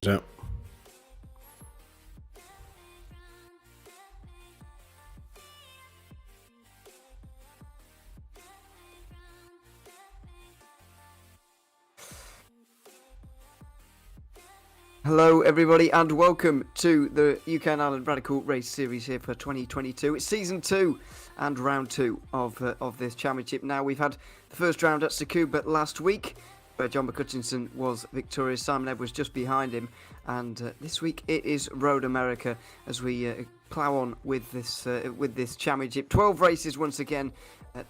Yeah. Hello everybody and welcome to the UK&I Radical Race Series here for 2022. It's Season 2 and Round 2 of this championship. Now we've had the first round at Tsukuba last week where John McCutcheon was victorious. Simon Edwards just behind him, and this week it is Road America as we plough on with this championship. 12 races once again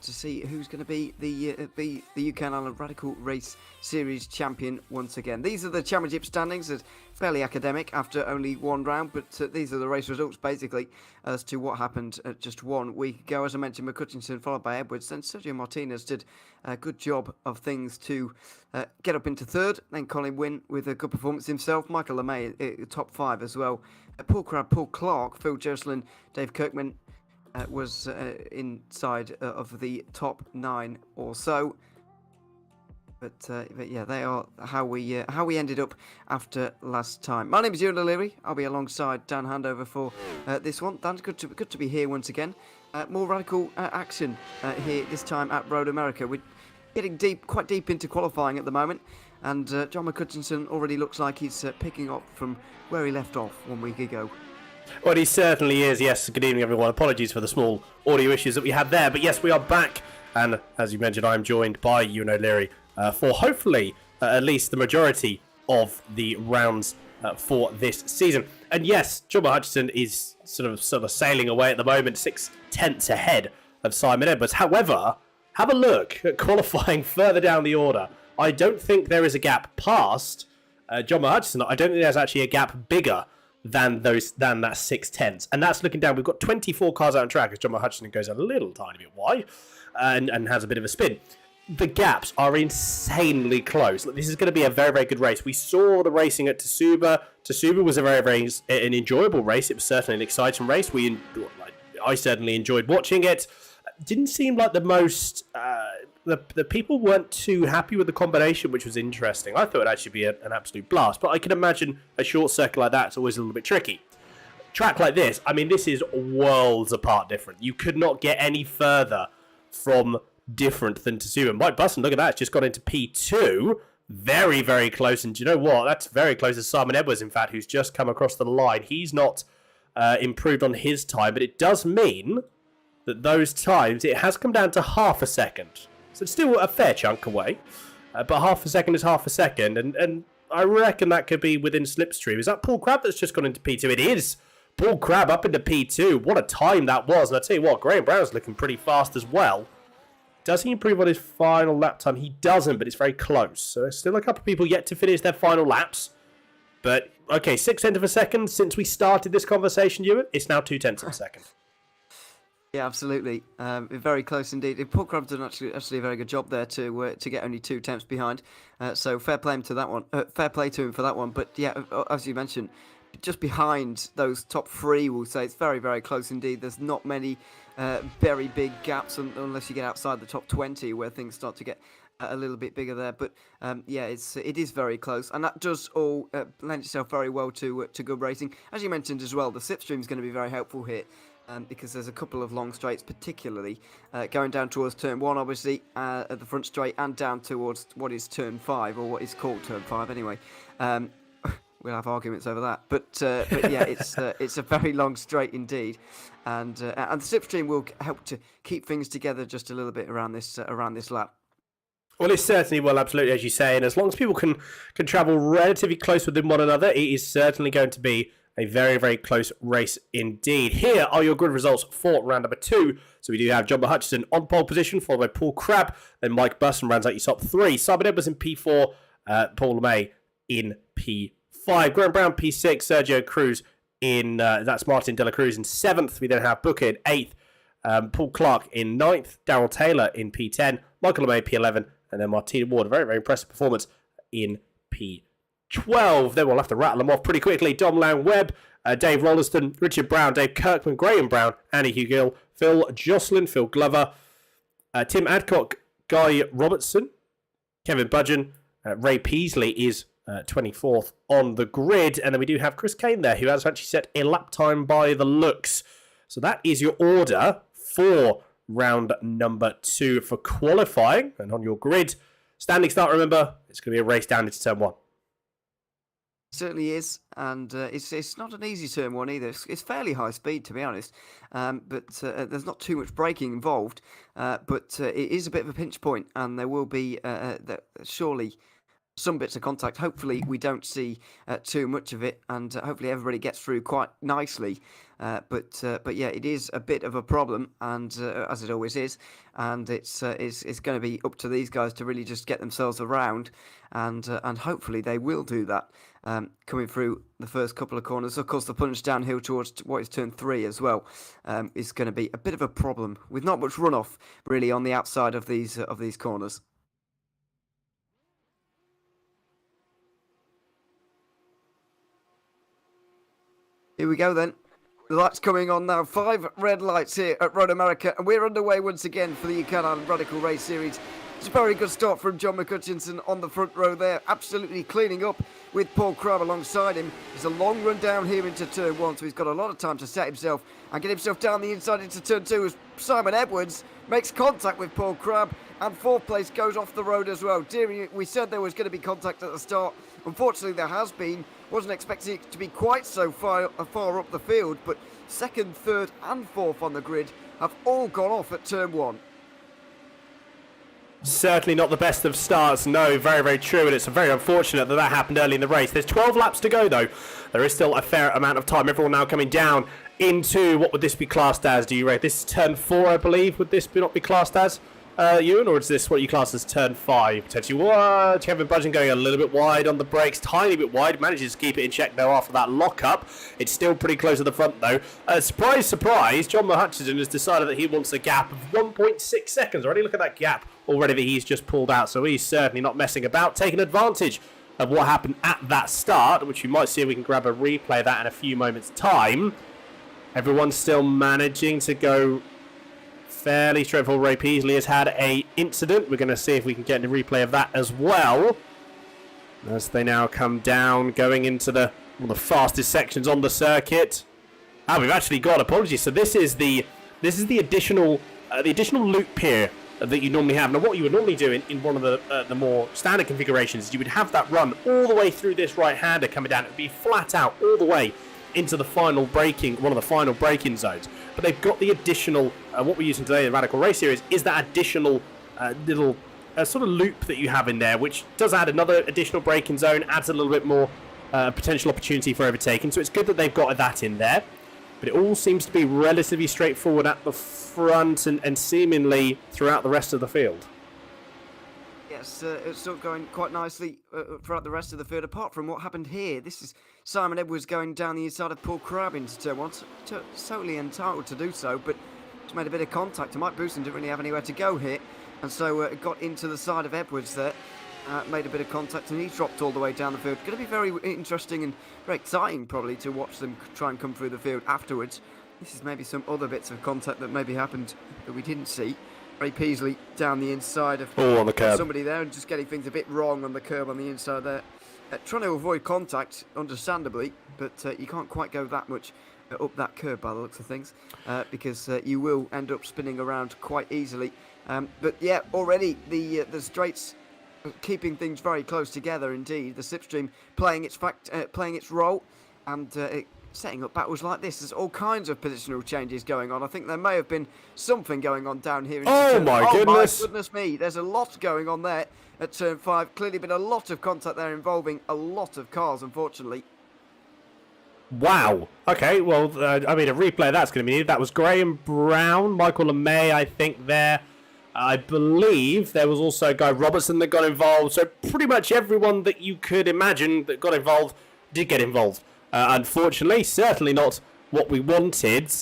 to see who's going to be the UK&I Radical Race Series champion once again. These are the championship standings. It's fairly academic after only one round, but these are the race results basically as to what happened just 1 week ago. As I mentioned, McCutcheon followed by Edwards, then Sergio Martinez did a good job of things to get up into third, then Colin Wynn with a good performance himself, Michael LeMay top 5 as well, Paul Crabb, Paul Clark, Phil Jocelyn, Dave Kirkman was inside of the top 9 or so. But yeah, they are how we ended up after last time. My name is Ewan O'Leary. I'll be alongside Dan Handover for this one. Dan, good to be here once again. More radical action here this time at Road America. We're getting quite deep into qualifying at the moment, and John McCutcheon already looks like he's picking up from where he left off 1 week ago. Well, he certainly is. Yes, good evening, everyone. Apologies for the small audio issues that we had there. But yes, we are back. And as you mentioned, I'm joined by Ewan O'Leary for hopefully at least the majority of the rounds for this season. And yes, John Hutchison is sort of sailing away at the moment, 6/10 ahead of Simon Edwards. However, have a look at qualifying further down the order. I don't think there is a gap past John Hutchison. I don't think there's actually a gap bigger than that 6/10. And that's looking down. We've got 24 cars out on track as John Hutchison goes a little tiny bit wide and has a bit of a spin. The gaps are insanely close. This is going to be a very, very good race. We saw the racing at Tsukuba. Tsukuba was a very an enjoyable race. It was certainly an exciting race. I certainly enjoyed watching it. Didn't seem like the most... The people weren't too happy with the combination, which was interesting. I thought it'd actually be an absolute blast, but I can imagine a short circuit like that is always a little bit tricky. Track like this, I mean, this is worlds apart different. You could not get any further from different than Tsukuba. Mike Buston, look at that, it's just got into P2. Very, very close, and do you know what? That's very close to Simon Edwards, in fact, who's just come across the line. He's not improved on his time, but it does mean that those times, it has come down to half a second. So it's still a fair chunk away, but half a second is half a second, and I reckon that could be within slipstream. Is that Paul Crabb that's just gone into P2? It is. Paul Crabb up into P2. What a time that was. And I tell you what, Graham Brown's looking pretty fast as well. Does he improve on his final lap time? He doesn't, but it's very close. So there's still a couple of people yet to finish their final laps. But, okay, 0.6 of a second since we started this conversation, Ewan. It's now 0.2 of a second. Yeah, absolutely. Very close indeed. Paul Crabb's done actually a very good job there to get only 2 tenths behind. So fair play to that one. Fair play to him for that one. But yeah, as you mentioned, just behind those top 3, we'll say it's very, very close indeed. There's not many very big gaps unless you get outside the top 20 where things start to get a little bit bigger there. But yeah, it is very close, and that does all lend itself very well to good racing. As you mentioned as well, the slipstream is going to be very helpful here. Because there's a couple of long straights, particularly going down towards turn 1, obviously, at the front straight, and down towards what is turn 5, or what is called turn 5 anyway. We'll have arguments over that, but yeah, it's a very long straight indeed, and the slipstream will help to keep things together just a little bit around this lap. Well, it certainly will, absolutely, as you say, and as long as people can travel relatively close within one another, it is certainly going to be a very, very close race indeed. Here are your good results for round number 2. So we do have John Hutchison on pole position, followed by Paul Crabb. Then Mike Buston rounds out your top 3. Simon Edwards in P4. Paul LeMay in P5. Graham Brown P6. Sergio Cruz in... that's Martin De La Cruz in 7th. We then have Booker in 8th. Paul Clark in 9th. Darryl Taylor in P10. Michael LeMay P11. And then Martina Ward, a very, very impressive performance in P12. Then we'll have to rattle them off pretty quickly. Dom Lang-Webb, Dave Rolliston, Richard Brown, Dave Kirkman, Graham Brown, Annie Hugill, Phil Jocelyn, Phil Glover, Tim Adcock, Guy Robertson, Kevin Budgeon, Ray Peasley is 24th on the grid. And then we do have Chris Kane there, who has actually set a lap time by the looks. So that is your order for round number 2 for qualifying. And on your grid, standing start, remember, it's going to be a race down into turn 1. Certainly is, and it's not an easy turn 1 either. It's fairly high speed, to be honest, but there's not too much braking involved, but it is a bit of a pinch point, and there will be surely some bits of contact. Hopefully we don't see too much of it, and hopefully everybody gets through quite nicely. But yeah, it is a bit of a problem, and as it always is, and it's going to be up to these guys to really just get themselves around, and hopefully they will do that. Coming through the first couple of corners, of course, the plunge downhill towards what is turn 3 as well is going to be a bit of a problem with not much runoff really on the outside of these corners. Here we go then. The lights coming on now. 5 red lights here at Road America, and we're underway once again for the UK&I Radical Race Series. It's a very good start from John McCutchinson on the front row there, absolutely cleaning up with Paul Crabb alongside him. It's a long run down here into turn 1, so he's got a lot of time to set himself and get himself down the inside into turn 2 as Simon Edwards makes contact with Paul Crabb, and 4th place goes off the road as well. Deary, we said there was going to be contact at the start. Unfortunately, there has been. Wasn't expecting it to be quite so far up the field, but 2nd, 3rd and 4th on the grid have all gone off at turn 1. Certainly not the best of starts, no, very, very true, and it's very unfortunate that happened early in the race. There's 12 laps to go, though. There is still a fair amount of time. Everyone now coming down into, what would this be classed as, do you rate? This is turn 4, I believe. Would this not be classed as, Ewan, or is this what you class as turn 5? Potentially, what? Kevin Budgeon going a little bit wide on the brakes, tiny bit wide, manages to keep it in check, though, after that lock-up. It's still pretty close to the front, though. Surprise, surprise, John Hutchinson has decided that he wants a gap of 1.6 seconds. Already look at that gap already that he's just pulled out, so he's certainly not messing about, taking advantage of what happened at that start, which you might see if we can grab a replay of that in a few moments' time. Everyone's still managing to go fairly straightforward. Ray Peasley has had a incident. We're going to see if we can get a replay of that as well, as they now come down, going into the fastest sections on the circuit. We've actually got, apologies, so this is the additional loop here that you normally have. Now, what you would normally do in one of the more standard configurations is you would have that run all the way through this right-hander coming down. It would be flat out all the way into the final braking, one of the final braking zones. But they've got the additional, what we're using today in the Radical Race Series is that additional little sort of loop that you have in there, which does add another additional braking zone, adds a little bit more potential opportunity for overtaking. So it's good that they've got that in there. But it all seems to be relatively straightforward at the front and seemingly throughout the rest of the field. Yes, it's still going quite nicely throughout the rest of the field, apart from what happened here. This is Simon Edwards going down the inside of Paul Crabb into turn 1. Totally entitled to do so, but just made a bit of contact. Mike Booston didn't really have anywhere to go here, and so it got into the side of Edwards there. Made a bit of contact, and he dropped all the way down the field. Going to be very interesting and very exciting, probably, to watch them try and come through the field afterwards. This is maybe some other bits of contact that maybe happened that we didn't see. Ray Peasley down the inside of on the curb. Somebody there, and just getting things a bit wrong on the curb on the inside there. Trying to avoid contact, understandably, but you can't quite go that much up that curb by the looks of things, because you will end up spinning around quite easily. But yeah, already the straights keeping things very close together indeed. The slipstream playing its role, and setting up battles like this. There's all kinds of positional changes going on. I think there may have been something going on down here. Oh my goodness! My goodness me! There's a lot going on there at turn 5. Clearly been a lot of contact there involving a lot of cars, unfortunately. Wow. Okay, well, I mean, a replay of that's going to be needed. That was Graham Brown, Michael LeMay, I think, there. I believe there was also Guy Robertson that got involved. So pretty much everyone that you could imagine that got involved did get involved. Unfortunately, certainly not what we wanted.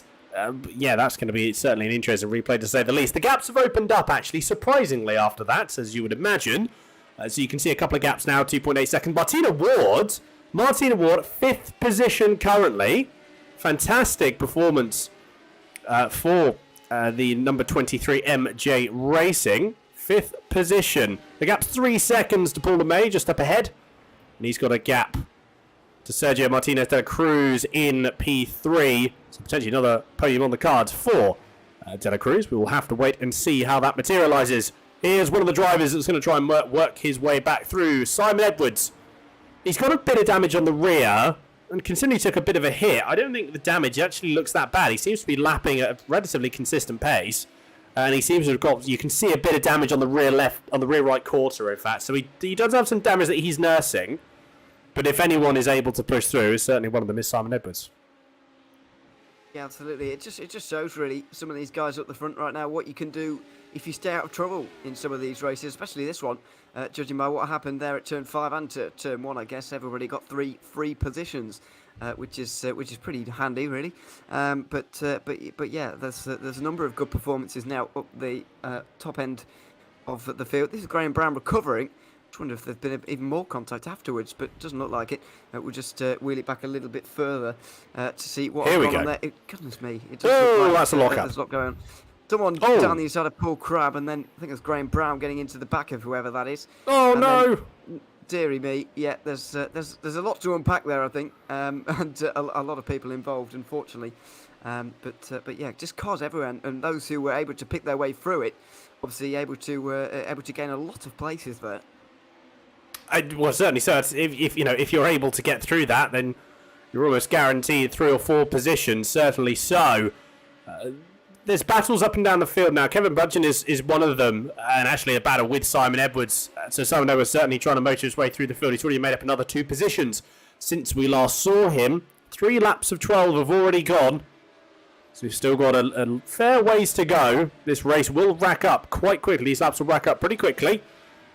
Yeah, that's going to be certainly an interesting replay, to say the least. The gaps have opened up, actually, surprisingly, after that, as you would imagine. So you can see a couple of gaps now, 2.8 seconds. Martina Ward, 5th position currently. Fantastic performance for the number 23 MJ Racing. 5th position. The gap's 3 seconds to Paul LeMay, just up ahead. And he's got a gap to Sergio Martinez de Cruz in P3. So potentially another podium on the cards for de la Cruz. We will have to wait and see how that materialises. Here's one of the drivers that's going to try and work his way back through. Simon Edwards. He's got a bit of damage on the rear. And considering he took a bit of a hit, I don't think the damage actually looks that bad. He seems to be lapping at a relatively consistent pace. And he seems to have got, you can see a bit of damage on the rear left, on the rear right quarter, in fact. So he does have some damage that he's nursing. But if anyone is able to push through, it's certainly one of them is Simon Edwards. Yeah, absolutely. It just shows really some of these guys up the front right now what you can do if you stay out of trouble in some of these races, especially this one. Judging by what happened there at turn 5 and turn 1, I guess everybody got 3 free positions, which is pretty handy really. But yeah, there's a number of good performances now up the top end of the field. This is Graham Brown recovering. I wonder if there's been even more contact afterwards, but it doesn't look like it. We'll just wheel it back a little bit further to see what's going on there. Goodness me. It does look like that's a lockup. There's a lot going on. Someone down the inside of Paul Crabb, and then I think it's Graham Brown getting into the back of whoever that is. Oh, and no! Then, dearie me. Yeah, there's a lot to unpack there, I think, and a lot of people involved, unfortunately. But yeah, just cause everyone and those who were able to pick their way through it, obviously able to gain a lot of places there. Well, certainly. So if you're able to get through that, then you're almost guaranteed 3 or 4 positions. Certainly so. There's battles up and down the field now. Kevin Budgeon is one of them, and actually a battle with Simon Edwards. So Simon Edwards certainly trying to motor his way through the field. He's already made up another 2 positions since we last saw him. 3 laps of 12 have already gone. So we've still got a fair ways to go. This race will rack up quite quickly. These laps will rack up pretty quickly.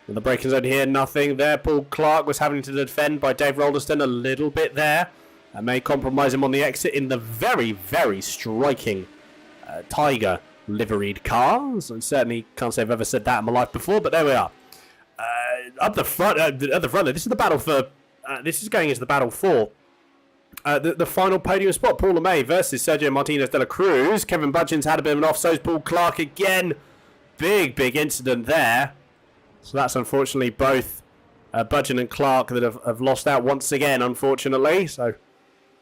In the braking zone here, nothing there. Paul Clark was having to defend by Dave Rolderston a little bit there. That may compromise him on the exit in the very, very striking Tiger liveried car. So certainly can't say I've ever said that in my life before, but there we are. Up the front, at the front, this is the battle for. This is going into the battle for the final podium spot. Paul LeMay versus Sergio Martinez de la Cruz. Kevin Budgeon's had a bit of an off, so's Paul Clark again. Big incident there. So that's unfortunately both Budgeon and Clark that have lost out once again, unfortunately. So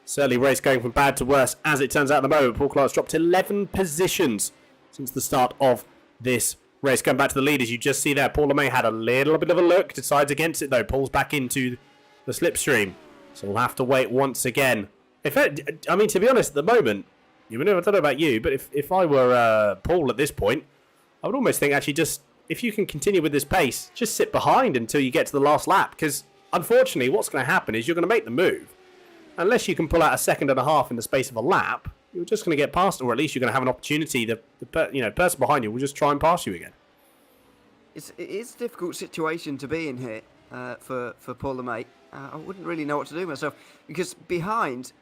certainly race going from bad to worse as it turns out at the moment. Paul Clark's dropped 11 positions since the start of this race. Going back to the leaders, you just see there, Paul LeMay had a little bit of a look, decides against it though, pulls back into the slipstream. So we'll have to wait once again. In fact, I mean, to be honest, at the moment, I don't know about you, but if I were Paul at this point, I would almost think actually just, if you can continue with this pace, just sit behind until you get to the last lap. Because, unfortunately, what's going to happen is you're going to make the move. Unless you can pull out a second and a half in the space of a lap, you're just going to get past, or at least you're going to have an opportunity. The person behind you will just try and pass you again. It is a difficult situation to be in here for Paul LeMay. I wouldn't really know what to do myself. Because behind,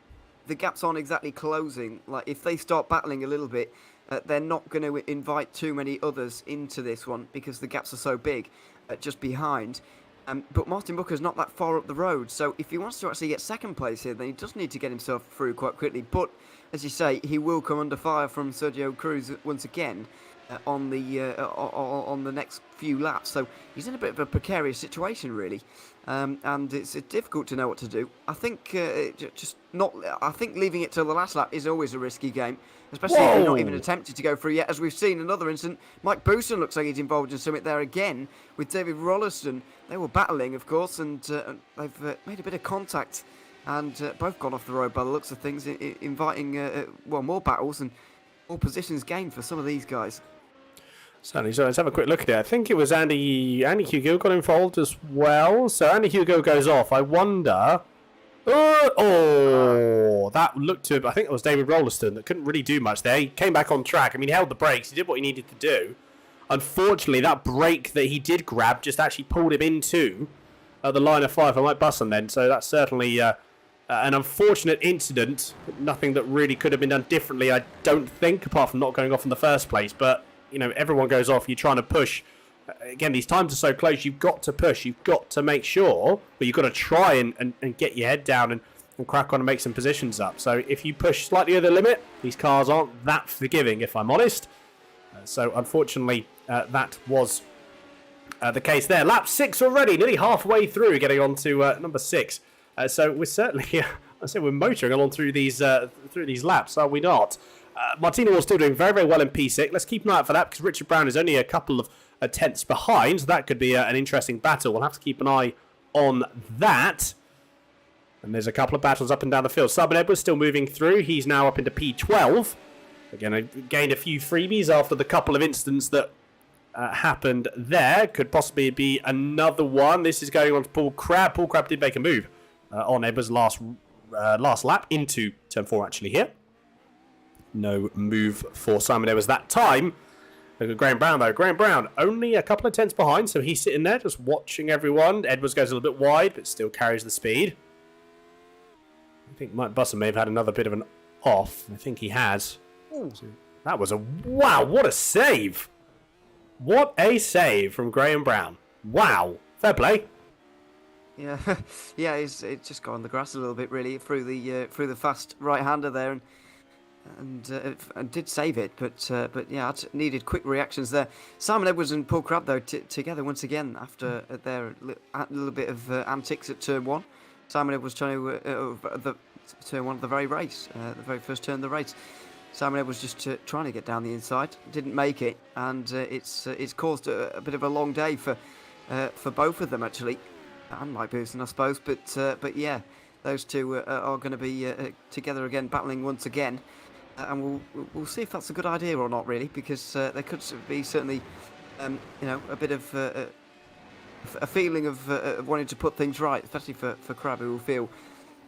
the gaps aren't exactly closing. Like, if they start battling a little bit, they're not going to invite too many others into this one because the gaps are so big just behind. But Martin Booker's not that far up the road, so if he wants to actually get second place here, then he does need to get himself through quite quickly. But, as you say, he will come under fire from Sergio Cruz once again on the next few laps. So he's in a bit of a precarious situation, really. And it's difficult to know what to do. I think I think leaving it till the last lap is always a risky game, especially if you're not even attempted to go through yet. As we've seen another incident, Mike Booston looks like he's involved in something there again with David Rolliston. They were battling, of course, and they've made a bit of contact and both gone off the road by the looks of things, inviting more battles and more positions gained for some of these guys. Certainly, so let's have a quick look at it. I think it was Andy Hugo got involved as well. So Andy Hugo goes off. I wonder. That looked to. I think it was David Rolliston that couldn't really do much there. He came back on track. I mean, he held the brakes. He did what he needed to do. Unfortunately, that brake that he did grab just actually pulled him into the line of fire for Mike Busson then. So that's certainly an unfortunate incident. Nothing that really could have been done differently, I don't think, apart from not going off in the first place. But everyone goes off, you're trying to push. Again, these times are so close, you've got to push, you've got to make sure, but you've got to try and get your head down and crack on and make some positions up. So if you push slightly over the limit, these cars aren't that forgiving, if I'm honest. So unfortunately, that was the case there. Lap 6 already, nearly halfway through, getting on to number 6. So we're certainly, we're motoring along through these laps, are we not? Martinez was still doing very, very well in P6. Let's keep an eye out for that because Richard Brown is only a couple of tenths behind. So that could be an interesting battle. We'll have to keep an eye on that. And there's a couple of battles up and down the field. Simon Edwards still moving through. He's now up into P12. Again, I gained a few freebies after the couple of incidents that happened there. Could possibly be another one. This is going on to Paul Crabb. Paul Crabb did make a move on Edwards' last lap into turn 4 actually here. No move for Simon Edwards that time. Look at Graham Brown though. Graham Brown only a couple of tenths behind, so he's sitting there just watching everyone. Edwards goes a little bit wide, but still carries the speed. I think Mike Busser may have had another bit of an off. I think he has. Ooh. That was a... Wow, what a save! What a save from Graham Brown. Wow. Fair play. Yeah, yeah, it's just got on the grass a little bit really through the fast right-hander there, and did save it, but yeah, needed quick reactions there. Simon Edwards and Paul Crabb though together once again after their little bit of antics at turn 1. Simon Edwards trying to turn 1 of the very race, the very first turn of the race. Simon Edwards just trying to get down the inside, didn't make it, and it's caused a bit of a long day for both of them actually, and Mike Pearson I suppose, but yeah, those two are going to be together again, battling once again, and we'll see if that's a good idea or not really, because there could be certainly a bit of a feeling of wanting to put things right, especially for Crabb, who will feel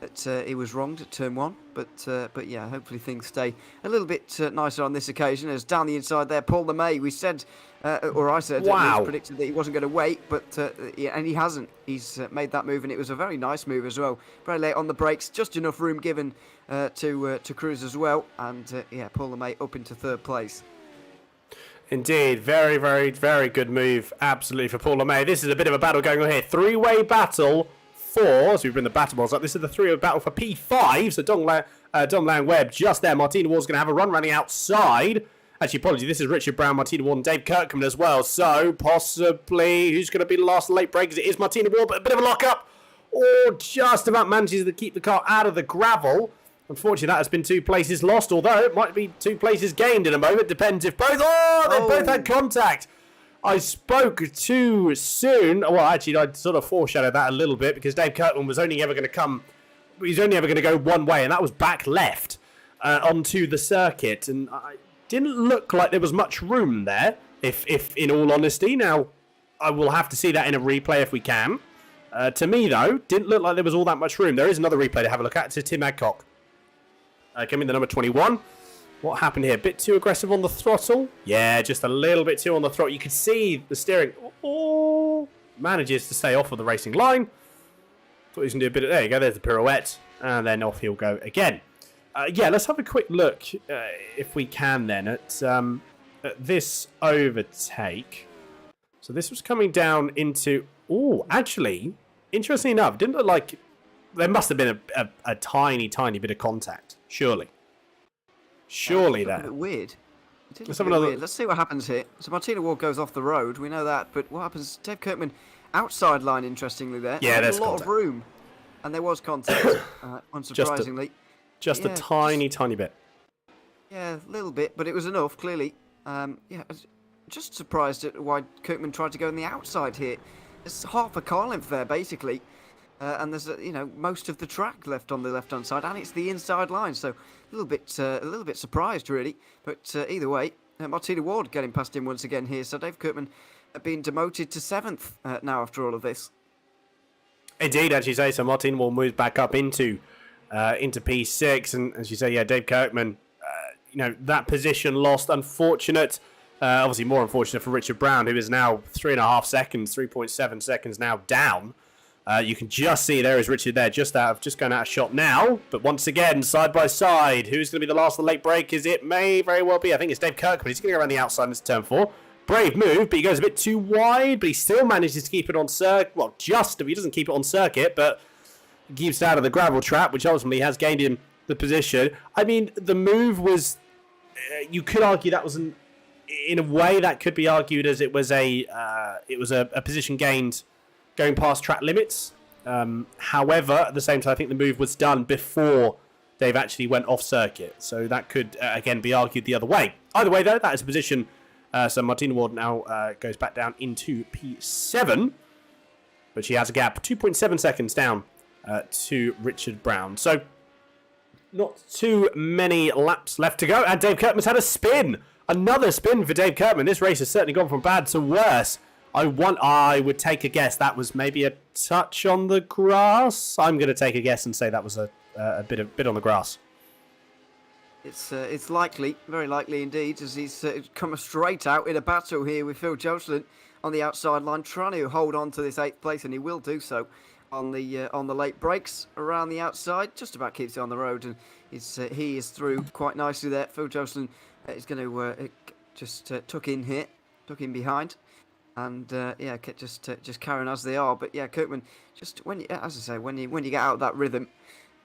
that he was wronged at turn 1, but yeah, hopefully things stay a little bit nicer on this occasion. As down the inside there, Paul LeMay, we said, or I said, wow, predicted that he wasn't going to wait, but yeah, and he hasn't. He's made that move, and it was a very nice move as well. Very late on the brakes, just enough room given to Cruz as well, and yeah, Paul LeMay up into 3rd place. Indeed, very, very, very good move, absolutely, for Paul LeMay. This is a bit of a battle going on here. 3-way battle for, so we bring the battle balls up. This is the 3-way battle for P5. So Dong Lang Webb just there. Martina Ward's going to have a run running outside. Actually, apologies, this is Richard Brown, Martina Ward, and Dave Kirkman as well. So possibly, who's going to be the last late breakers? It is Martina Ward, but a bit of a lock-up. Or just about manages to keep the car out of the gravel. Unfortunately, that has been 2 places lost, although it might be 2 places gained in a moment. Depends if both... Oh, they both had contact. I spoke too soon. Well, actually, I sort of foreshadowed that a little bit because Dave Kirkman was only ever going to come... He's only ever going to go one way, and that was back left onto the circuit. And it didn't look like there was much room there, if in all honesty. Now, I will have to see that in a replay if we can. To me, though, didn't look like there was all that much room. There is another replay to have a look at. It's Tim Adcock. Coming the number 21. What happened here? A bit too aggressive on the throttle? Yeah, just a little bit too on the throttle. You could see the steering. Oh, manages to stay off of the racing line. Thought he was going to do a bit of... There you go, there's the pirouette. And then off he'll go again. Yeah, let's have a quick look, if we can then, at this overtake. So this was coming down into... Oh, actually, interestingly enough, didn't look like... There must have been a tiny, tiny bit of contact. Surely. Surely that. that. A bit weird. Let's have another. Weird. Let's see what happens here. So Martina Ward goes off the road. We know that. But what happens? Dave Kirkman outside line. Interestingly, there. Yeah, there's a lot of room, and there was contact. Unsurprisingly. Just a tiny, tiny bit. Yeah, a little bit, but it was enough. Clearly. Yeah. Just surprised at why Kirkman tried to go on the outside here. There's half a car length there, basically. And there's most of the track left on the left-hand side, and it's the inside line, so a little bit surprised really. But either way, Martina Ward getting past him once again here. So Dave Kirkman being demoted to 7th now after all of this. Indeed, as you say, so Martina Ward moves back up into P6, and as you say, yeah, Dave Kirkman, that position lost, unfortunate. Obviously, more unfortunate for Richard Brown, who is now 3.7 seconds now down. You can just see there is Richard there, just going out of shot now. But once again, side by side, who's going to be the last of the late breakers? It may very well be. I think it's Dave Kirkman. He's going to go around the outside in this turn 4. Brave move, but he goes a bit too wide. But he still manages to keep it on circuit. Well, he doesn't keep it on circuit, but he keeps it out of the gravel trap, which ultimately has gained him the position. I mean, the move was... you could argue that was in a way, that could be argued as it was a position gained going past track limits. However, at the same time, I think the move was done before Dave actually went off circuit. So that could, again, be argued the other way. Either way, though, that is a position. So Martina Ward now goes back down into P7. But she has a gap 2.7 seconds down to Richard Brown. So not too many laps left to go. And Dave Kirkman's had a spin. Another spin for Dave Kirkman. This race has certainly gone from bad to worse. I would take a guess that was maybe a touch on the grass. I'm going to take a guess and say that was a bit on the grass. It's likely, very likely indeed, as he's come straight out in a battle here with Phil Jocelyn on the outside line, trying to hold on to this 8th place, and he will do so on the late brakes around the outside. Just about keeps it on the road, and he is through quite nicely there. Phil Jocelyn is going to just tuck in behind. And just carrying as they are, but yeah, Kirkman, just when you get out of that rhythm,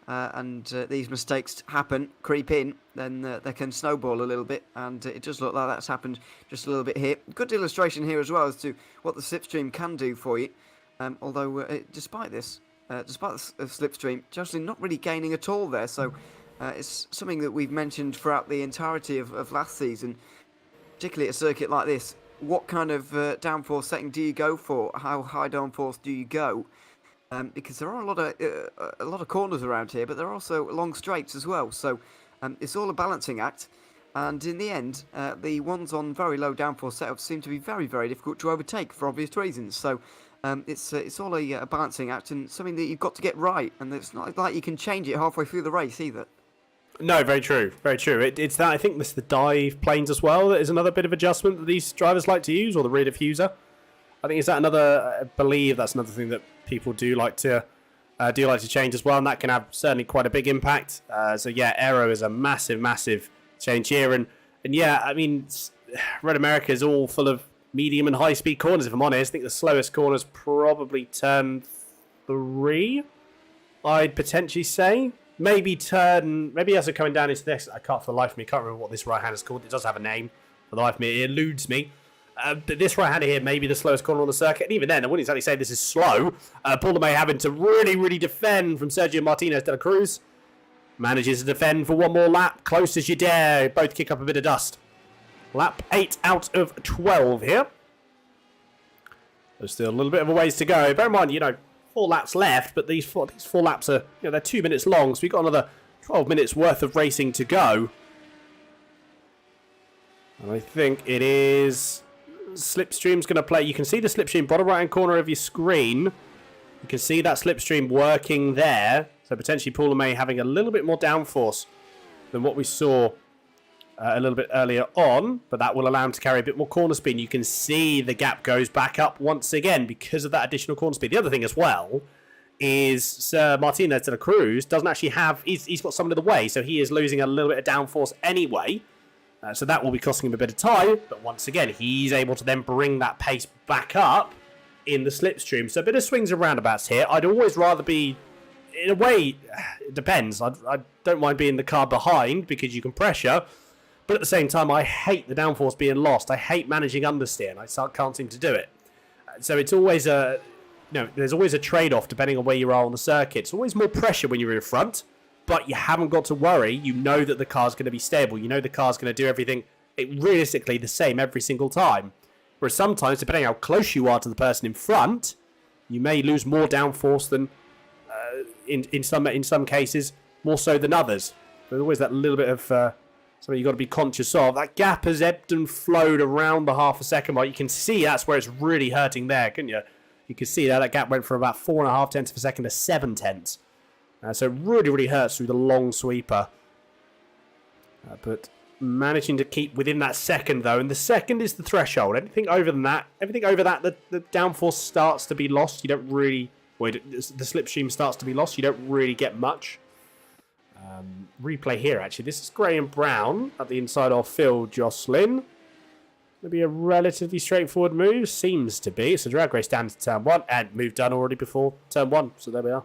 and these mistakes creep in, then they can snowball a little bit, and it does look like that's happened just a little bit here. Good illustration here as well as to what the slipstream can do for you. Although despite the slipstream, Jocelyn not really gaining at all there, so it's something that we've mentioned throughout the entirety of last season, particularly at a circuit like this. What kind of downforce setting do you go for? How high downforce do you go? Because there are a lot of corners around here, but there are also long straights as well. So it's all a balancing act. And in the end, the ones on very low downforce setups seem to be very, very difficult to overtake for obvious reasons. So it's all a balancing act and something that you've got to get right. And it's not like you can change it halfway through the race either. No, very true. Very true. It's that, I think it's the dive planes as well that is another bit of adjustment that these drivers like to use, or the rear diffuser. I think I believe that's another thing that people do like to change as well, and that can have certainly quite a big impact. So yeah, aero is a massive, massive change here, and yeah, I mean, Red America is all full of medium and high speed corners. If I'm honest, I think the slowest corners probably turn 3. I'd potentially say. Maybe as we're coming down into this, I can't for the life of me, can't remember what this right-hander is called. It does have a name. For the life of me, it eludes me. But this right-hander here may be the slowest corner on the circuit. And even then, I wouldn't exactly say this is slow. Paul May having to really, really defend from Sergio Martinez de la Cruz. Manages to defend for one more lap. Close as you dare. Both kick up a bit of dust. Lap 8 out of 12 here. There's still a little bit of a ways to go. Bear in mind, 4 laps left, but these four laps are, they're 2 minutes long, so we've got another 12 minutes worth of racing to go. And I think it is Slipstream's going to play. You can see the Slipstream bottom right-hand corner of your screen. You can see that Slipstream working there. So potentially Paul May having a little bit more downforce than what we saw a little bit earlier on, but that will allow him to carry a bit more corner speed. You can see the gap goes back up once again because of that additional corner speed. The other thing as well is Sir Martinez de la Cruz doesn't actually have... He's got someone in the way, so he is losing a little bit of downforce anyway. So that will be costing him a bit of time, but once again, he's able to then bring that pace back up in the slipstream. So a bit of swings and roundabouts here. I'd always rather be... In a way, it depends. I don't mind being the car behind because you can pressure. But at the same time, I hate the downforce being lost. I hate managing understeer, and I can't seem to do it. So it's always there's always a trade-off depending on where you are on the circuit. It's always more pressure when you're in front, but you haven't got to worry. You know that the car's going to be stable. You know the car's going to do everything realistically the same every single time. Whereas sometimes, depending how close you are to the person in front, you may lose more downforce than, in some cases, more so than others. There's always that little bit of... something you've got to be conscious of. That gap has ebbed and flowed around the half a second mark. You can see that's where it's really hurting there, couldn't you? You can see that gap went from about 4.5 tenths of a second to 7 tenths. So it really, really hurts through the long sweeper. But managing to keep within that second, though. And the second is the threshold. Anything over that, the downforce starts to be lost. You don't really... the slipstream starts to be lost. You don't really get much. Replay here, actually. This is Graham Brown at the inside of Phil Jocelyn. Maybe a relatively straightforward move. Seems to be. It's a drag race down to turn 1. And move done already before turn 1. So there we are.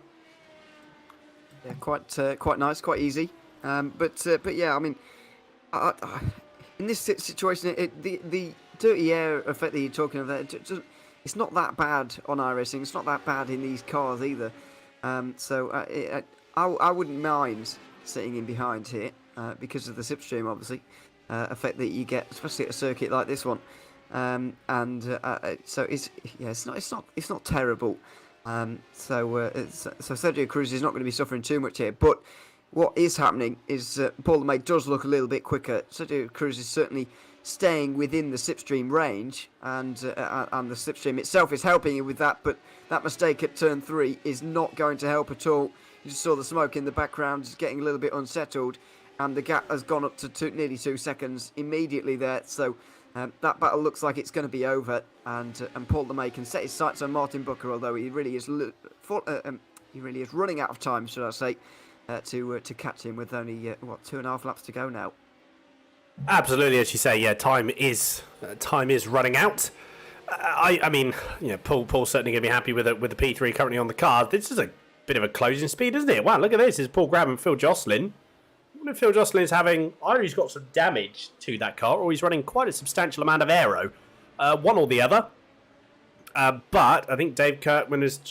Yeah, quite nice, quite easy. But yeah, I mean, in this situation, the dirty air effect that you're talking of there, it's not that bad on iRacing. It's not that bad in these cars either. I wouldn't mind sitting in behind here because of the slipstream, obviously, effect that you get, especially at a circuit like this one. So it's not terrible. So Sergio Cruz is not going to be suffering too much here. But what is happening is Paul LeMay does look a little bit quicker. Sergio Cruz is certainly staying within the slipstream range, and the slipstream itself is helping him with that. But that mistake at turn 3 is not going to help at all. You just saw the smoke in the background, is getting a little bit unsettled, and the gap has gone up to nearly 2 seconds immediately there. So that battle looks like it's going to be over, and Paul LeMay can set his sights on Martin Booker, although he really is running out of time, should I say, to catch him with only 2.5 laps to go now. Absolutely, as you say, yeah, time is running out. I mean, Paul's certainly going to be happy with the P3 currently on the car. This is a bit of a closing speed, isn't it? Wow, look at this. It's Paul Graham and Phil Jocelyn. I wonder if Phil Jocelyn is having... Either he's got some damage to that car, or he's running quite a substantial amount of aero. One or the other. But I think Dave Kirkman has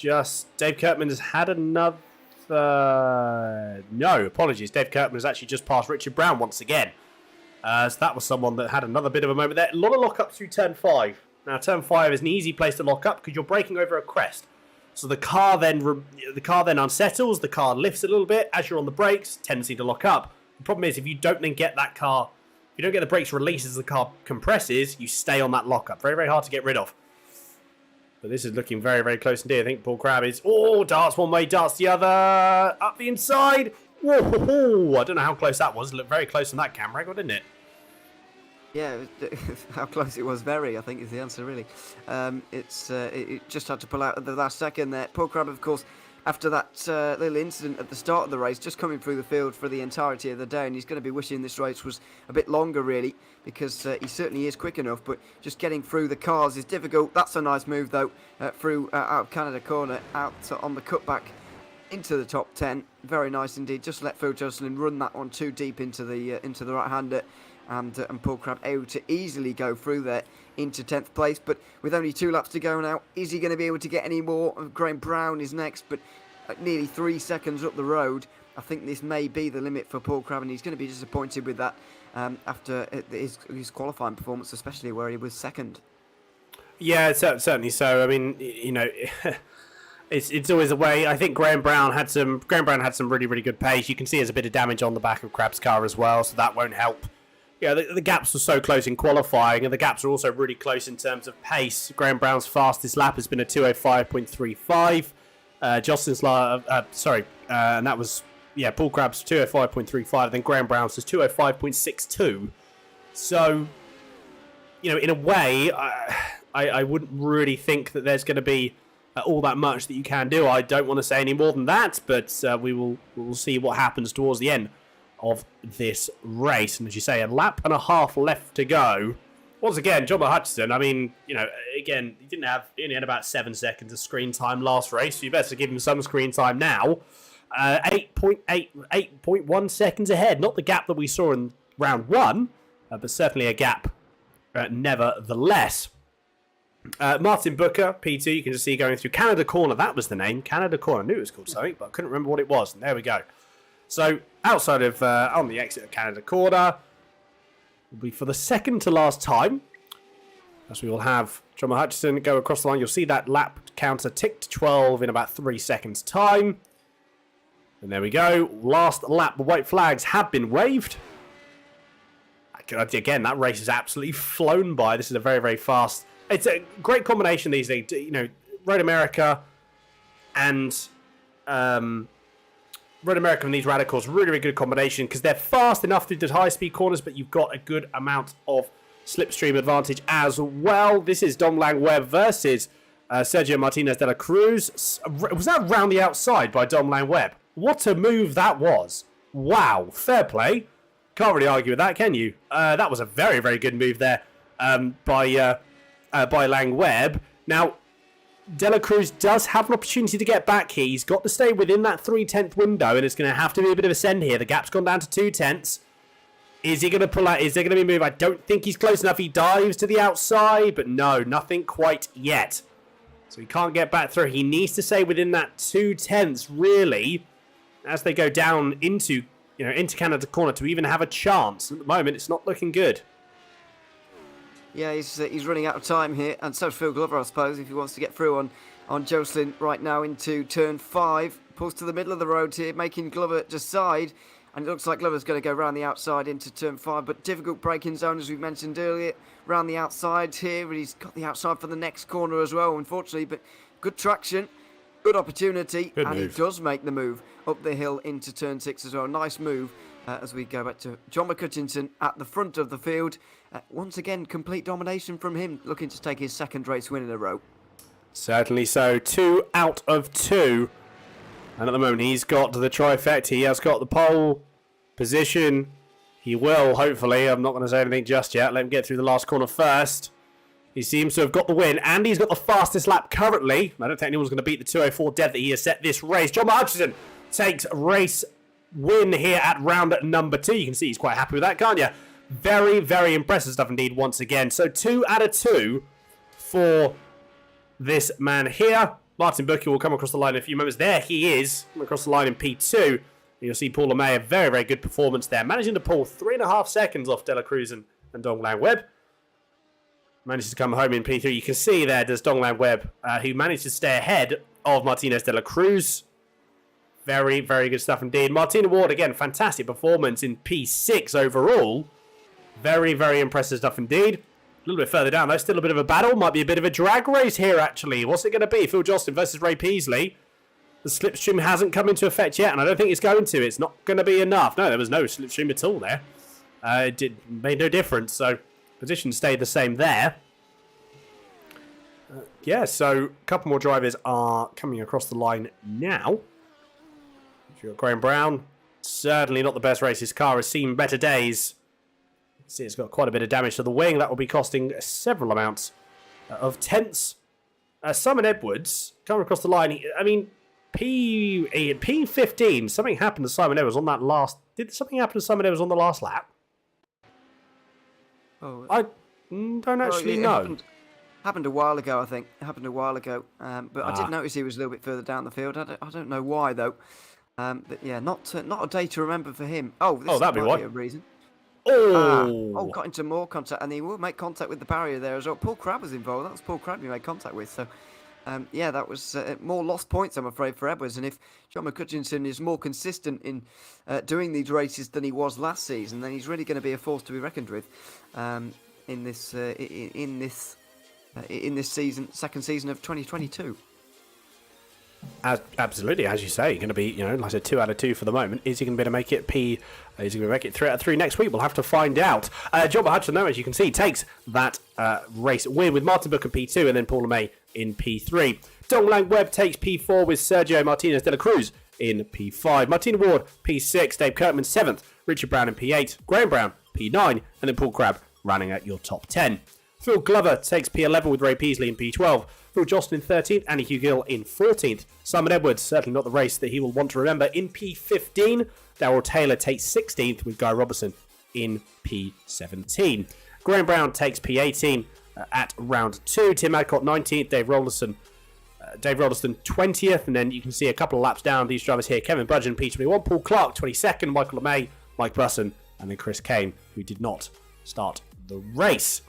had another... No, apologies. Dave Kirkman has actually just passed Richard Brown once again. So that was someone that had another bit of a moment there. A lot of lock-up through turn 5. Now, turn 5 is an easy place to lock up because you're braking over a crest. So the car then unsettles, the car lifts a little bit as you're on the brakes, tendency to lock up. The problem is if you don't then get that car, if you don't get the brakes released as the car compresses, you stay on that lockup. Very, very hard to get rid of. But this is looking very, very close indeed. I think Paul Crab is... Oh, darts one way, darts the other. Up the inside. Whoa, I don't know how close that was. It looked very close on that camera angle, didn't it? Yeah, how close it was, very, I think, is the answer, really. It just had to pull out at the last second there. Paul Crab, of course, after that little incident at the start of the race, just coming through the field for the entirety of the day, and he's going to be wishing this race was a bit longer, really, because he certainly is quick enough, but just getting through the cars is difficult. That's a nice move, though, through out of Canada corner, out on the cutback into the top 10. Very nice indeed. Just let Phil Jocelyn run that one too deep into the right-hander. And Paul Crab able to easily go through there into 10th place. But with only 2 laps to go now, is he going to be able to get any more? Graham Brown is next, but at nearly 3 seconds up the road, I think this may be the limit for Paul Crab, and he's going to be disappointed with that after his qualifying performance, especially where he was second. Yeah, certainly so. I mean, It's always a way. I think Graham Brown had some really, really good pace. You can see there's a bit of damage on the back of Crab's car as well, so that won't help. Yeah, the gaps were so close in qualifying, and the gaps are also really close in terms of pace. Graham Brown's fastest lap has been a 2:05.35. Jocelyn's and that was Paul Crab's 2:05.35. Then Graham Brown's is 2:05.62. So, in a way, I wouldn't really think that there's going to be all that much that you can do. I don't want to say any more than that, but we'll see what happens towards the end of this race. And as you say, a lap and a half left to go. Once again, John Hutchison, I mean, again, he only had about 7 seconds of screen time last race, so you better give him some screen time now. 8.1 seconds ahead. Not the gap that we saw in round 1, but certainly a gap nevertheless. Martin Booker, P2, you can just see going through Canada Corner. That was the name, Canada Corner. I knew it was called something, but I couldn't remember what it was. And there we go. So, outside of, on the exit of Canada Corner, will be for the second to last time, as we will have John Hutchison go across the line. You'll see that lap counter tick to 12 in about 3 seconds' time. And there we go. Last lap, the white flags have been waved. Again, that race has absolutely flown by. This is a very, very fast... It's a great combination these days. Road America and these radicals, really, really good combination because they're fast enough through the high-speed corners, but you've got a good amount of slipstream advantage as well. This is Dom Laguerre versus Sergio Martinez de la Cruz. Was that round the outside by Dom Laguerre? What a move that was. Wow, fair play. Can't really argue with that, can you? That was a very, very good move there by Laguerre. Now, De La Cruz does have an opportunity to get back here. He's got to stay within that 3/10 window, and it's going to have to be a bit of a send here. The gap's gone down to 2/10. Is he going to pull out? Is there going to be a move? I don't think he's close enough. He dives to the outside, but no, nothing quite yet. So he can't get back through. He needs to stay within that 2/10, really, as they go down into, into Canada corner to even have a chance. At the moment, it's not looking good. Yeah, he's running out of time here, and so's Phil Glover, I suppose, if he wants to get through on Jocelyn right now into turn 5. Pulls to the middle of the road here, making Glover decide. And it looks like Glover's going to go round the outside into turn 5, but difficult braking zone, as we mentioned earlier. Round the outside here, but he's got the outside for the next corner as well, unfortunately. But good traction, good opportunity, good and move. He does make the move up the hill into turn 6 as well. Nice move as we go back to John McCutcheon at the front of the field. Once again, complete domination from him, looking to take his second race win in a row. Certainly so. 2 out of 2. And at the moment, he's got the trifecta. He has got the pole position. He will, hopefully. I'm not going to say anything just yet. Let him get through the last corner first. He seems to have got the win, and he's got the fastest lap currently. I don't think anyone's going to beat the 2:04 dead that he has set this race. John Hutchison takes race win here at round number 2. You can see he's quite happy with that, can't you? Very, very impressive stuff indeed once again. So 2 out of 2 for this man here. Martin Booker will come across the line in a few moments. There he is, coming across the line in P2. You'll see Paul LeMay, a very, very good performance there. Managing to pull 3.5 seconds off De La Cruz and Donglang Webb. Manages to come home in P3. You can see there does Donglang Webb, who managed to stay ahead of Martinez De La Cruz. Very, very good stuff indeed. Martina Ward, again, fantastic performance in P6 overall. Very, very impressive stuff indeed. A little bit further down, though, still a bit of a battle. Might be a bit of a drag race here, actually. What's it going to be? Phil Jostin versus Ray Peasley. The slipstream hasn't come into effect yet, and I don't think it's going to. It's not going to be enough. No, there was no slipstream at all there. Made no difference, so position stayed the same there. Yeah, so a couple more drivers are coming across the line now. You've got Graham Brown. Certainly not the best race. His car has seen better days. See, it's got quite a bit of damage to the wing. That will be costing several amounts of tenths. Simon Edwards coming across the line. I mean, P15. Something happened to Simon Edwards on that last. Did something happen to Simon Edwards on the last lap? Oh, I don't actually know. Happened a while ago, I think. It happened a while ago. But I did notice he was a little bit further down the field. I don't know why though. But yeah, not a day to remember for him. Oh, that'd be why. A reason. Oh, Got into more contact, and he will make contact with the barrier there as well. Paul Crabb was involved. That was Paul Crabb he made contact with. So, yeah, that was more lost points, I'm afraid, for Edwards. And if John McCutcheon is more consistent in doing these races than he was last season, then he's really going to be a force to be reckoned with in this season, second season of 2022. Absolutely, as you say, going to be, like I said, 2 out of 2 for the moment. Is he going to be able to make it P? Is he going to make it 3 out of 3 next week? We'll have to find out. John Hutchison, though, as you can see, takes that race win with Martin Booker P2 and then Paul LeMay in P3. Donglang Webb takes P4 with Sergio Martinez De La Cruz in P5. Martina Ward P6, Dave Kirkman 7th, Richard Brown in P8, Graham Brown P9, and then Paul Crabb running at your top 10. Phil Glover takes P11 with Ray Peasley in P12. Phil Jostin in 13th, Andy Hugh Gill in 14th. Simon Edwards, certainly not the race that he will want to remember, in P15. Darrell Taylor takes 16th with Guy Robertson in P17. Graham Brown takes P18 at round 2. Tim Adcock 19th, Dave Rolderson 20th, and then you can see a couple of laps down these drivers here. Kevin Budgeon P21, Paul Clark 22nd, Michael LeMay, Mike Brusson, and then Chris Kane, who did not start the race.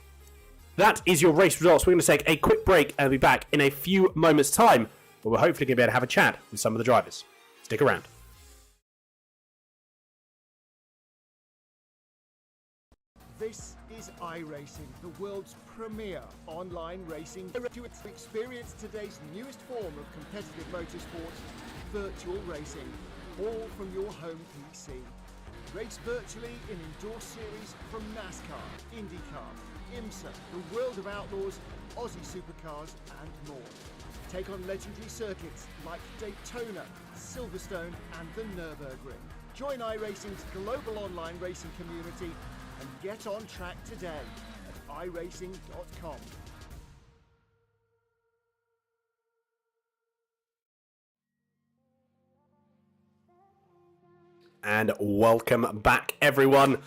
That is your race results. We're going to take a quick break and be back in a few moments' time, where we're hopefully going to be able to have a chat with some of the drivers. Stick around. This is iRacing, the world's premier online racing. To experience today's newest form of competitive motorsport, virtual racing, all from your home PC. Race virtually in endorsed series from NASCAR, IndyCar, IMSA, the World of Outlaws, Aussie Supercars and more. Take on legendary circuits like Daytona, Silverstone and the Nürburgring. Join iRacing's global online racing community and get on track today at iracing.com. And welcome back, everyone.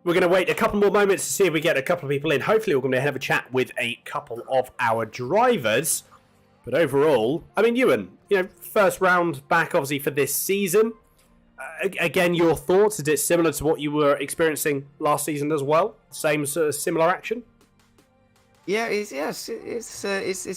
We're going to wait a couple more moments to see if we get a couple of people in. Hopefully, we're going to have a chat with a couple of our drivers. But overall, I mean, Ewan, first round back, obviously, for this season. Again, your thoughts? Is it similar to what you were experiencing last season as well? Same sort of similar action? Yeah, it's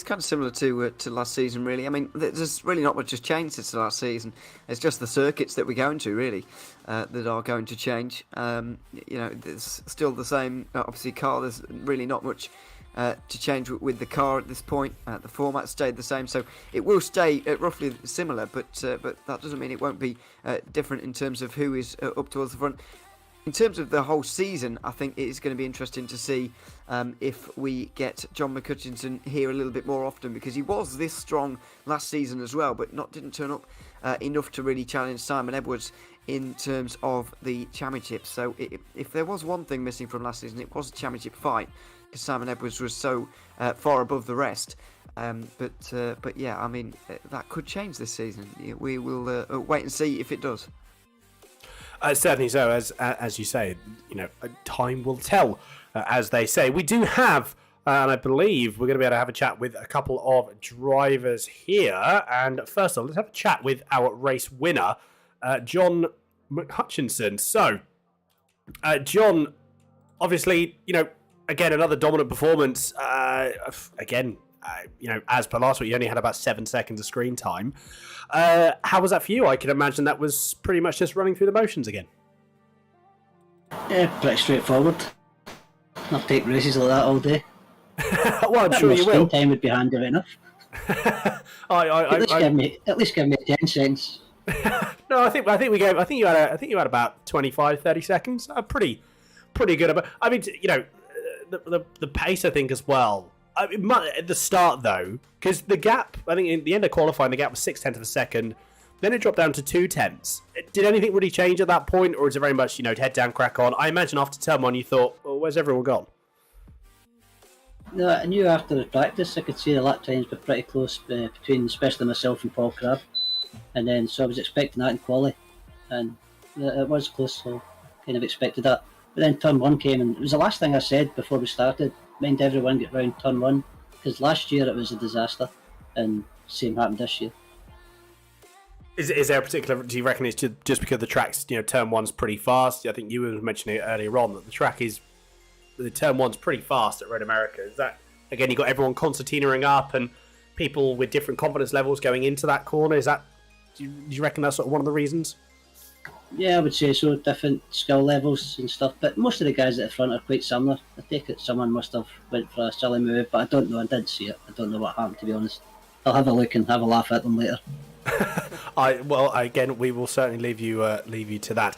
kind of similar to last season, really. I mean, there's really not much has changed since last season. It's just the circuits that we're going to, really, that are going to change. There's still the same, obviously, car. There's really not much to change with the car at this point. The format stayed the same, so it will stay roughly similar, but that doesn't mean it won't be different in terms of who is up towards the front. In terms of the whole season, I think it is going to be interesting to see if we get John McCutcheon here a little bit more often, because he was this strong last season as well, but didn't turn up enough to really challenge Simon Edwards in terms of the championship. So if there was one thing missing from last season, it was a championship fight, because Simon Edwards was so far above the rest. But yeah, I mean, that could change this season. We will wait and see if it does. Certainly so, as you say, time will tell, as they say. We do have, and I believe we're going to be able to have a chat with a couple of drivers here. And first of all, let's have a chat with our race winner, John McHutchinson. So, John, obviously, again, another dominant performance. As per last week, you only had about 7 seconds of screen time. How was that for you? I can imagine that was pretty much just running through the motions again. Yeah, pretty straightforward. I'll take races like that all day. Well, I'm sure you will. Screen time would be handy enough. At least give me 10 seconds. No, I think you had about 25, 30 seconds. Pretty good. I mean, the pace, I think, as well. At the start, though, because the gap, I think in the end of qualifying, the gap was 0.6 of a second. Then it dropped down to 0.2. Did anything really change at that point, or is it very much, head down, crack on? I imagine after turn one, you thought, well, where's everyone gone? No, I knew after the practice I could see the lap times were pretty close between, especially myself and Paul Crabb. And then, so I was expecting that in quali, and it was close, so kind of expected that. But then turn one came, and it was the last thing I said before we started. Mind everyone get round turn one, because last year it was a disaster, and same happened this year. Is there a particular? Do you reckon it's just because the track's turn one's pretty fast? I think you were mentioning it earlier on that the turn one's pretty fast at Road America. Is that again? You got everyone concertinaing up and people with different confidence levels going into that corner. Is that? Do you reckon that's sort of one of the reasons? Yeah, I would say so. Different skill levels and stuff, but most of the guys at the front are quite similar. I take it someone must have went for a silly move, but I don't know. I didn't see it. I don't know what happened, to be honest. I'll have a look and have a laugh at them later. Again, we will certainly leave you to that.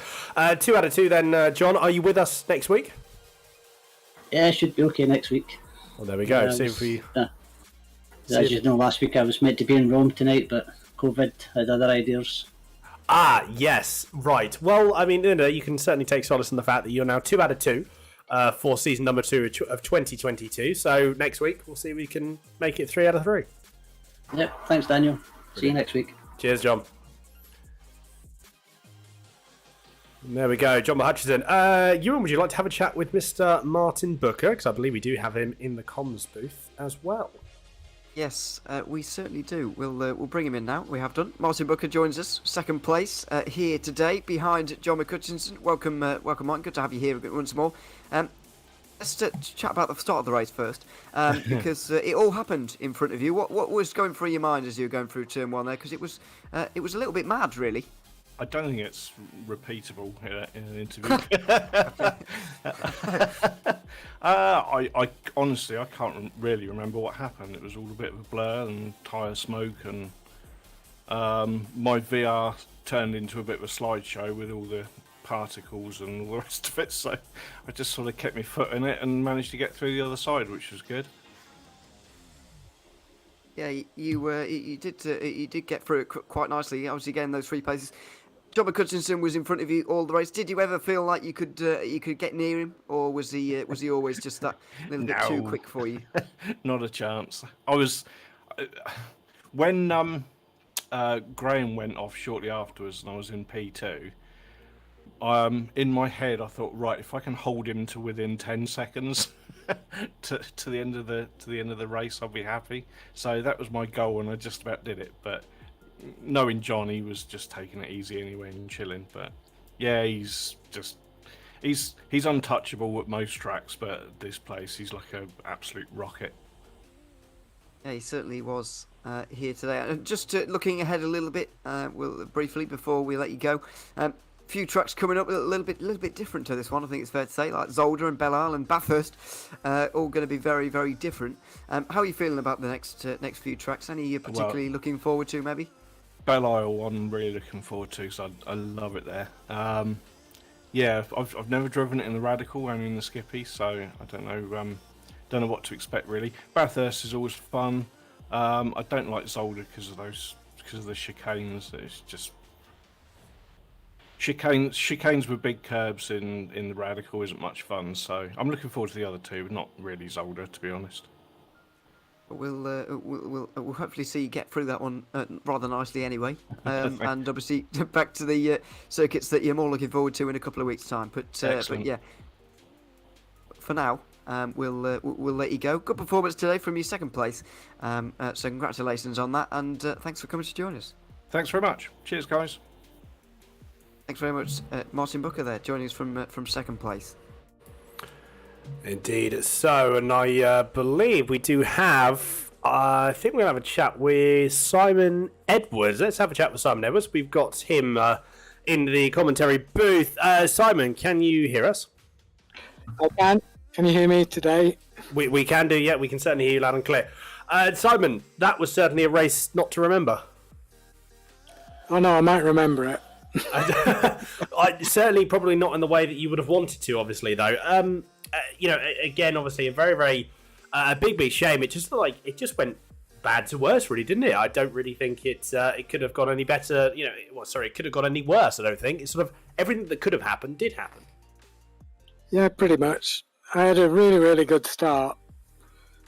2 out of 2 then, John. Are you with us next week? Yeah, it should be okay next week. Well, there we go. See if we. As you know, last week I was meant to be in Rome tonight, but COVID had other ideas. Ah, yes, right. Well, I mean, you can certainly take solace in the fact that you're now 2 out of 2 for season number 2 of 2022. So next week we'll see if we can make it 3 out of 3. Yep. Thanks, Daniel. See you next week. Cheers, John. There we go, John Hutchison. Ewan, would you like to have a chat with Mr. Martin Booker? Because I believe we do have him in the comms booth as well. Yes, we certainly do. We'll bring him in now. We have done. Martin Booker joins us, second place here today, behind John McCutcheon. Welcome, Martin. Good to have you here once more. Let's chat about the start of the race first, because it all happened in front of you. What was going through your mind as you were going through turn one there? Because it was a little bit mad, really. I don't think it's repeatable in an interview. I honestly, I can't really remember what happened. It was all a bit of a blur and tyre smoke, and my VR turned into a bit of a slideshow with all the particles and all the rest of it. So I just sort of kept my foot in it and managed to get through the other side, which was good. Yeah, you did get through it quite nicely. Obviously, getting those 3 places. John McCutcheon was in front of you all the race. Did you ever feel like you could get near him, or was he always just that little bit too quick for you? Not a chance. I was when Graham went off shortly afterwards, and I was in P2. in my head, I thought, right, if I can hold him to within 10 seconds to the end of the race, I'll be happy. So that was my goal, and I just about did it. But knowing John, he was just taking it easy anyway and chilling. But yeah, he's untouchable at most tracks, but at this place, he's like an absolute rocket. Yeah, he certainly was here today. And just looking ahead a little bit, we'll briefly before we let you go. Few tracks coming up a little bit different to this one. I think it's fair to say, like Zolder and Belle Isle and Bathurst, all going to be very, very different. How are you feeling about the next few tracks? Any you're particularly looking forward to, maybe? Belle Isle, I'm really looking forward to, so I love it there. Yeah, I've never driven it in the Radical, only in the Skippy, so I don't know what to expect really. Bathurst is always fun. I don't like Zolder because of the chicanes. It's just chicanes with big curbs in the Radical isn't much fun. So I'm looking forward to the other two, not really Zolder, to be honest. We'll hopefully see you get through that one rather nicely anyway, and obviously back to the circuits that you're more looking forward to in a couple of weeks' time. But yeah, for now, we'll let you go. Good performance today from your second place, so congratulations on that, and thanks for coming to join us. Thanks very much. Cheers, guys. Thanks very much, Martin Booker there, joining us from second place. Indeed. So, and I believe we do have, I think we're going to have a chat with Simon Edwards. Let's have a chat with Simon Edwards. We've got him in the commentary booth. Simon, can you hear us? I can. Can you hear me today? We can do, yeah. We can certainly hear you loud and clear. Simon, that was certainly a race not to remember. Oh no, I might remember it. Certainly probably not in the way that you would have wanted to, obviously, though. Again, obviously, a very, very big shame. It just went bad to worse, really, didn't it? I don't really think it could have gone any better. It could have gone any worse. I don't think. It's sort of everything that could have happened did happen. Yeah, pretty much. I had a really, really good start,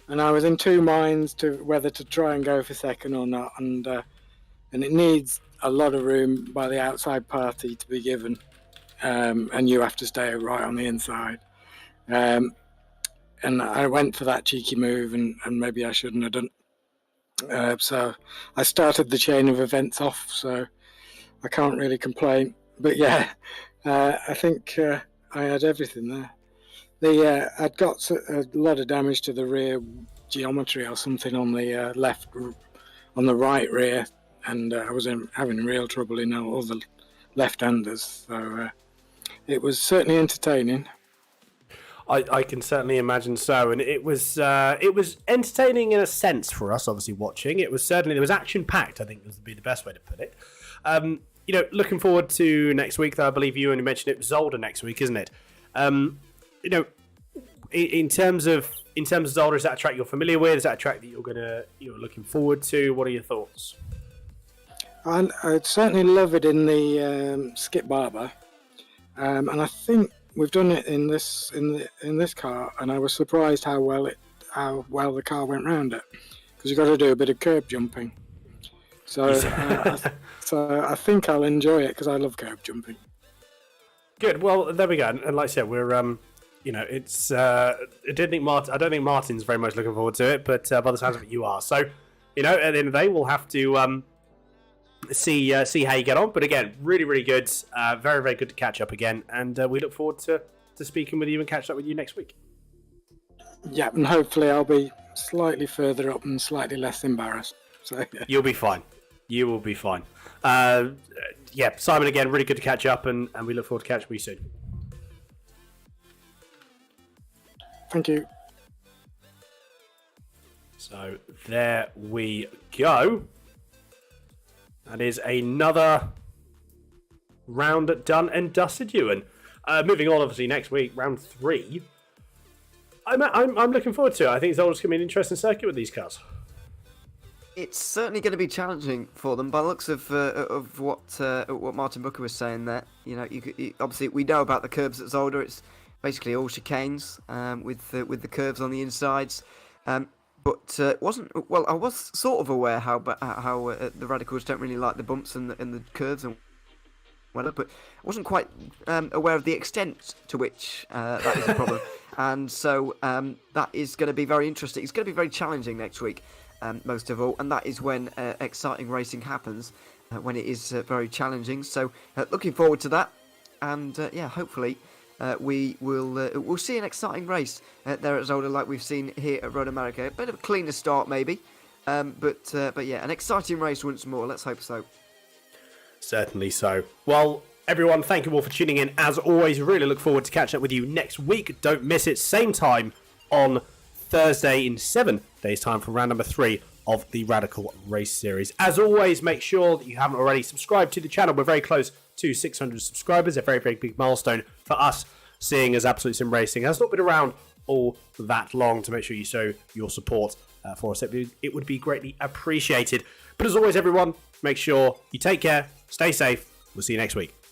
and I was in two minds to whether to try and go for second or not, and it needs a lot of room by the outside party to be given, and you have to stay right on the inside. And I went for that cheeky move, and maybe I shouldn't have done. So I started the chain of events off, so I can't really complain. But yeah, I think I had everything there. I'd got a lot of damage to the rear geometry or something on the on the right rear, and I was having real trouble in all the left-handers. So it was certainly entertaining. I can certainly imagine so, and it was entertaining in a sense for us, obviously watching. It was there was action packed. I think would be the best way to put it. Looking forward to next week. Though I believe you only mentioned it was Zolder next week, isn't it? In terms of Zolder, is that a track you're familiar with? Is that a track that you're looking forward to? What are your thoughts? I'd certainly love it in the Skip Barber, and I think we've done it in this car, and I was surprised how well the car went round it, because you've got to do a bit of curb jumping. So I think I'll enjoy it because I love curb jumping. Good. Well, there we go. And like I said, we're it's I don't think Martin's very much looking forward to it, but by the sounds of it, you are. So at the end of the day, we'll have to see how you get on. But again, really, really good. Very, very good to catch up again, and we look forward to speaking with you and catching up with you next week. Yeah, and hopefully I'll be slightly further up and slightly less embarrassed. So yeah. You'll be fine. You will be fine. Simon, again, really good to catch up, and we look forward to catching with you soon. Thank you. So there we go. That is another round done and dusted, Ewan. Moving on, obviously, next week, round 3. I'm looking forward to it. I think it's always going to be an interesting circuit with these cars. It's certainly going to be challenging for them by the looks of what Martin Booker was saying there. Obviously we know about the curbs at Zolder. It's basically all chicanes with the curves on the insides. But I was sort of aware how the Radicals don't really like the bumps and the curves and weather, but I wasn't quite aware of the extent to which that is a problem. And so that is going to be very interesting. It's going to be very challenging next week, most of all, and that is when exciting racing happens, when it is very challenging. So looking forward to that, and yeah, hopefully we'll see an exciting race there at Zolder, like we've seen here at Road America. A bit of a cleaner start, maybe, but yeah, an exciting race once more. Let's hope so. Certainly so. Well, everyone, thank you all for tuning in. As always, really look forward to catching up with you next week. Don't miss it. Same time on Thursday in 7 days' time for round number 3 of the Radical Race Series. As always, make sure that you haven't already subscribed to the channel. We're very close to 600 subscribers, a very, very big milestone for us, seeing as Absolute Sim Racing has not been around all that long. To make sure you show your support for us, it would be greatly appreciated. But as always, everyone, make sure you take care, stay safe. We'll see you next week.